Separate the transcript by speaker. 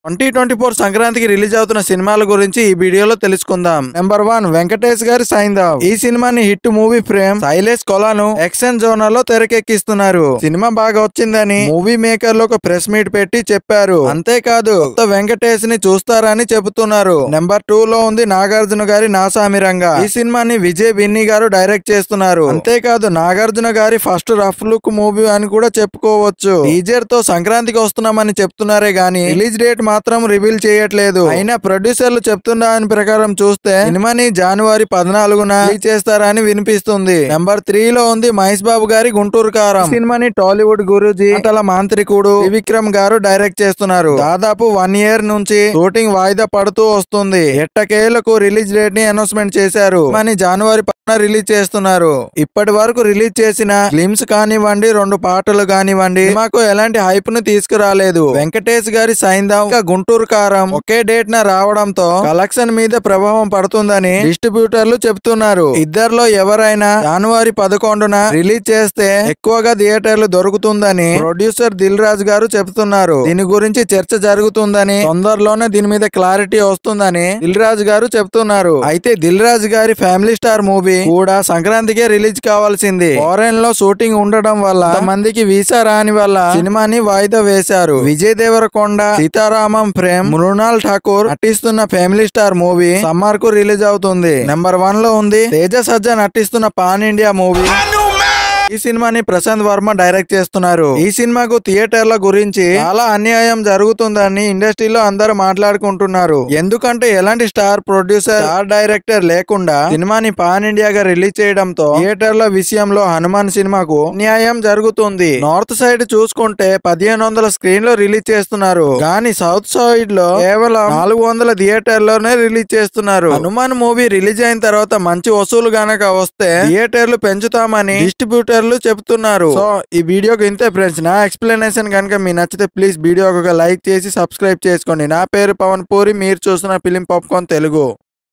Speaker 1: 2024 సంక్రాంతికి రిలీజ్ అవుతున్న సినిమాల గురించి ఈ వీడియోలో తెలుసుకుందాం. నెంబర్ 1 వెంకటేష్ గారి సైంధవ్. ఈ సినిమాని hit movie fame Shailesh Kolanu action genre లో తెరకెక్కిస్తున్నారు. సినిమా బాగా వచ్చిందని మూవీ మేకర్లు ఒక ప్రెస్ మీట్ పెట్టి చెప్పారు. అంతేకాదు కొత్త వెంకటేష్ ని చూస్తారని చెబుతున్నారు. నెంబర్ 2 లో ఉంది నాగార్జున గారి నాసామిరంగా. ఈ సినిమాని విజయ్ బిన్ని గారు డైరెక్ట్ చేస్తున్నారు. అంతేకాదు నాగార్జున గారి ఫస్ట్ రఫ్ లుక్ మూవీ అని కూడా చెప్పుకోవచ్చు. టీజర్ తో సంక్రాంతికి వస్తున్నామని చెప్తున్నారే గానీ రిలీజ్ డేట్ మాత్రం రివీల్ చేయట్లేదు. అయినా ప్రొడ్యూసర్లు చెప్తున్న దాని ప్రకారం చూస్తే సినిమాని జనవరి 14న రిలీజ్ చేస్తారని వినిపిస్తుంది. నెంబర్ 3 లో ఉంది మహేష్ బాబు గారి గుంటూరు కారం. సినిమాని టాలీవుడ్ గురూజీ నటల మాంత్రికుడు త్రివిక్రమ్ గారు డైరెక్ట్ చేస్తున్నారు. దాదాపు 1 ఇయర్ నుంచి షూటింగ్ వాయిదా పడుతూ వస్తుంది. ఎట్టకేలకు రిలీజ్ డేట్ ని అనౌన్స్మెంట్ చేశారు. సినిమాని జనవరి 10న రిలీజ్ చేస్తున్నారు. ఇప్పటి వరకు రిలీజ్ చేసిన గ్లిమ్స్ కానివ్వండి, 2 పాటలు కానివ్వండి సినిమాకు ఎలాంటి హైప్ ను తీసుకురాలేదు. వెంకటేష్ గారి సైంధవ్ గుంటూరు కారం ఒకే డేట్ న రావడంతో కలెక్షన్ మీద ప్రభావం పడుతుందని డిస్ట్రిబ్యూటర్లు చెబుతున్నారు. ఇద్దరిలో ఎవరైనా జనవరి 11న రిలీజ్ చేస్తే ఎక్కువగా థియేటర్లు దొరుకుతుందని ప్రొడ్యూసర్ దిల్ రాజు గారు చెబుతున్నారు. దీని గురించి చర్చ జరుగుతుందని, తొందరలోనే దీని మీద క్లారిటీ వస్తుందని దిల్ రాజు గారు చెబుతున్నారు. అయితే దిల్ రాజు గారి ఫ్యామిలీ స్టార్ మూవీ కూడా సంక్రాంతికే రిలీజ్ కావాల్సింది. ఫారెన్ లో షూటింగ్ ఉండడం వల్ల మందికి వీసా రాని వల్ల సినిమాని వాయిదా వేశారు. విజయ్ దేవరకొండ, సీతారామం ఫ్రేమ్, మృణాల్ ఠాకూర్ నటిస్తున్న ఫ్యామిలీ స్టార్ మూవీ సమ్మర్ కు రిలీజ్ అవుతుంది. నెంబర్ 1 లో ఉంది తేజ సజ్జా నటిస్తున్న పాన్ ఇండియా మూవీ. ఈ సినిమాని ప్రశాంత్ వర్మ డైరెక్ట్ చేస్తున్నారు. ఈ సినిమాకు థియేటర్ల గురించి చాలా అన్యాయం జరుగుతుందని ఇండస్ట్రీలో అందరూ మాట్లాడుకుంటున్నారు. ఎందుకంటే ఎలాంటి స్టార్ ప్రొడ్యూసర్, స్టార్ డైరెక్టర్ లేకుండా సినిమాని పాన్ ఇండియాగా రిలీజ్ చేయడంతో థియేటర్ల విషయంలో హనుమాన్ సినిమాకు అన్యాయం జరుగుతుంది. నార్త్ సైడ్ చూసుకుంటే 1500 స్క్రీన్ లో రిలీజ్ చేస్తున్నారు. కానీ సౌత్ సైడ్ లో కేవలం 400 థియేటర్లోనే రిలీజ్ చేస్తున్నారు. హనుమాన్ మూవీ రిలీజ్ అయిన తర్వాత మంచి వసూలు గనక వస్తే థియేటర్లు పెంచుతామని డిస్ట్రిబ్యూటర్ చెప్తున్నారు. సో ఈ వీడియోకి ఇంతే ఫ్రెండ్స్. నా ఎక్స్ప్లెనేషన్ కనుక మీకు నచ్చితే ప్లీజ్ వీడియోకి ఒక లైక్ చేసి సబ్స్క్రైబ్ చేసుకోండి. నా పేరు పవన్ పూరి, మీరు చూస్తున్న ఫిలిం పాప్కార్న్ తెలుగు.